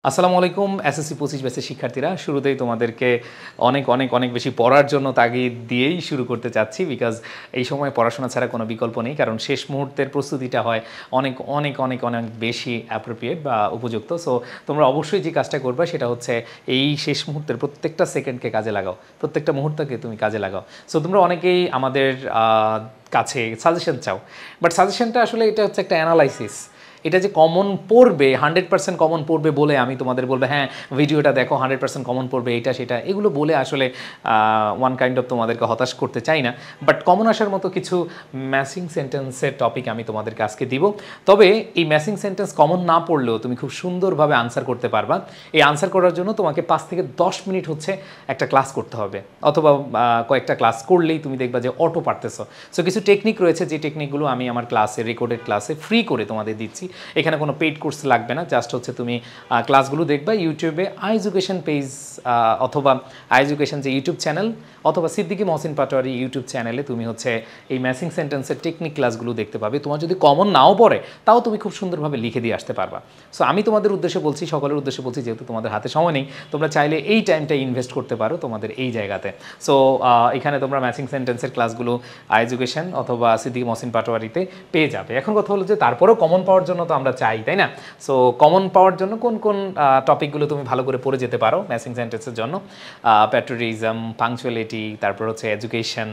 আসসালামু আলাইকুম এসএসসি 25 ব্যাচের শিক্ষার্থীরা শুরুতেই তোমাদেরকে অনেক অনেক অনেক বেশি পড়ার জন্য তাগিদ দিয়েই শুরু করতে চাচ্ছি বিকজ এই সময় পড়াশোনা ছাড়া কোনো বিকল্প নেই কারণ শেষ মুহূর্তের প্রস্তুতিটা হয় অনেক অনেক অনেক অনেক বেশি অ্যাপ্রোপ্রিয়েট বা উপযুক্ত সো তোমরা অবশ্যই যে কাজটা করবে সেটা হচ্ছে এই শেষ মুহূর্তের প্রত্যেকটা সেকেন্ডকে কাজে লাগাও প্রত্যেকটা মুহূর্তকে তুমি কাজে লাগাও সো তোমরা অনেকেই আমাদের কাছে সাজেশন চাও বাট সাজেশনটা আসলে এটা হচ্ছে একটা অ্যানালাইসিস এটা যে কমন পড়বে 100% কমন পড়বে বলে আমি তোমাদের বলবো হ্যাঁ ভিডিওটা দেখো 100% কমন পড়বে এটা সেটা এগুলো বলে আসলে ওয়ান কাইন্ড অফ তোমাদেরকে হতাশ করতে চাই না বাট কমন আসার মতো কিছু ম্যাচিং সেন্টেন্সের টপিক আমি তোমাদেরকে আজকে দিব তবে এই ম্যাচিং সেন্টেন্স কমন না পড়লেও তুমি খুব সুন্দরভাবে আনসার করতে পারবা এই আনসার করার জন্য তোমাকে 5 থেকে 10 মিনিট হচ্ছে একটা ক্লাস করতে হবে অথবা কয়েকটা ক্লাস করলেই তুমি দেখবা যে অটো পারতেছো সো কিছু টেকনিক রয়েছে যে টেকনিকগুলো আমি আমার ক্লাসে রেকর্ডেড ক্লাসে ফ্রি করে তোমাদের দিচ্ছি এখানে কোনো পেইড কোর্স লাগবে না জাস্ট হচ্ছে তুমি ক্লাসগুলো দেখবা ইউটিউবে আইএজুকেশন পেজ অথবা আইএজুকেশন যে ইউটিউব চ্যানেল অথবা সিদ্দিকী মহসিন পাটোয়ারি ইউটিউব চ্যানেলে তুমি হচ্ছে এই ম্যাচিং সেন্টেন্সের টেকনিক ক্লাসগুলো দেখতে পাবে তোমার যদি কমন নাও পড়ে তাও তুমি খুব সুন্দরভাবে লিখে দিয়ে আসতে পারবা সো আমি তোমাদের উদ্দেশ্যে বলছি সকলের উদ্দেশ্যে বলছি যেহেতু তোমাদের হাতে সময় নেই তোমরা চাইলে এই টাইমটা ইনভেস্ট করতে পারো তোমাদের এই জায়গাতে সো এখানে তোমরা ম্যাচিং সেন্টেন্সের ক্লাসগুলো আইএজুকেশন অথবা সিদ্দিকী মহসিন পাটোয়ারিতে পেয়ে যাবে এখন কথা হলো যে তারপরেও কমন পাওয়ার জন্য তো আমরা চাই তাই না সো কমন পাওয়ার জন্য কোন কোন টপিকগুলো তুমি ভালো করে পড়ে যেতে পারো ম্যাচিং সেন্টেন্সের জন্য প্যাট্রিয়টিজম পাংচুয়ালিটি তারপর হচ্ছে education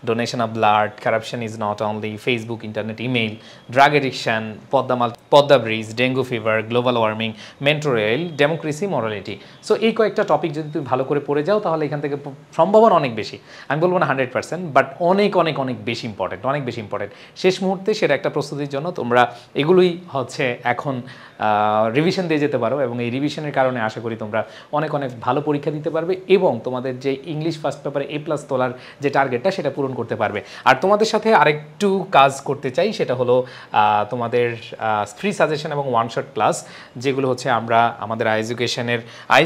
donation of blood corruption is not only Facebook internet email drug addiction Padma bridge dengue fever global warming metro rail democracy morality so এই কয়েকটা টপিক যদি তুমি ভালো করে পড়ে যাও তাহলে এখান থেকে সম্ভাবনা অনেক বেশি আমি বলবো না 100% বাট অনেক অনেক অনেক বেশি ইম্পর্টেন্ট অনেক বেশি ইম্পর্টেন্ট শেষ মুহূর্তে সেটা একটা প্রস্তুতির জন্য তোমরা এগুলোই হচ্ছে এখন রিভিশন দিয়ে যেতে পারো এবং এই রিভিশনের কারণে আশা করি তোমরা অনেক অনেক ভালো পরীক্ষা দিতে পারবে এবং তোমাদের যে ইংলিশ ফার্স্ট পেপারে A+ তোলার যে টার্গেটটা সেটা পূরণ করতে পারবে আর তোমাদের সাথে আরেকটু কাজ করতে চাই সেটা হলো তোমাদের ফ্রি সাজেশন এবং ওয়ান শট ক্লাস যেগুলো হচ্ছে আমরা আমাদের আইএজুকেশনের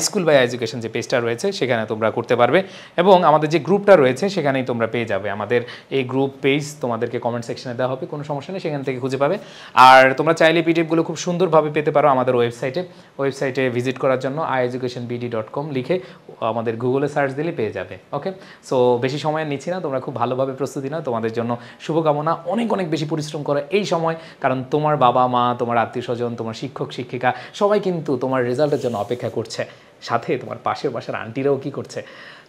স্কুল বাই এডুকেশন যে পেজটা রয়েছে সেখানে তোমরা করতে পারবে এবং আমাদের যে গ্রুপটা রয়েছে সেখানেই তোমরা পেয়ে যাবে আমাদের এই গ্রুপ পেজ তোমাদেরকে কমেন্ট সেকশনে দেওয়া হবে কোনো সমস্যা নেই সেখান থেকে খুঁজে পাবে আর তোমরা চাইলে পিডিএফগুলো খুব সুন্দরভাবে পেতে পারো আমাদের ওয়েবসাইটে ভিজিট করার জন্য ieducationbd.com লিখে আমাদের গুগলে সার্চ দিলে পেয়ে যাবে ওকে সো বেশি সময় নিচ্ছি না তোমরা খুব ভালোভাবে প্রস্তুতি নাও তোমাদের জন্য শুভকামনা অনেক অনেক বেশি পরিশ্রম করো এই সময় কারণ তোমার বাবা মা তোমার আত্মীয় স্বজন তোমার শিক্ষক শিক্ষিকা সবাই কিন্তু তোমার রেজাল্টের জন্য অপেক্ষা করছে সাথে তোমার পাশের বাসার আন্টিরাও কি করছে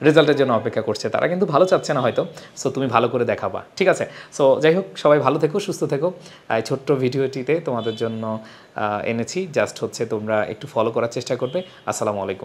রেজাল্টের জন্য অপেক্ষা করছে তারা কিন্তু ভালো চাচ্ছে না হয়তো সো তুমি ভালো করে দেখাবা ঠিক আছে সো যাই হোক সবাই ভালো থেকো সুস্থ থেকো এই ছোট্ট ভিডিওটিতে তোমাদের জন্য এনেছি জাস্ট হচ্ছে তোমরা একটু ফলো করার চেষ্টা করবে আসসালামু আলাইকুম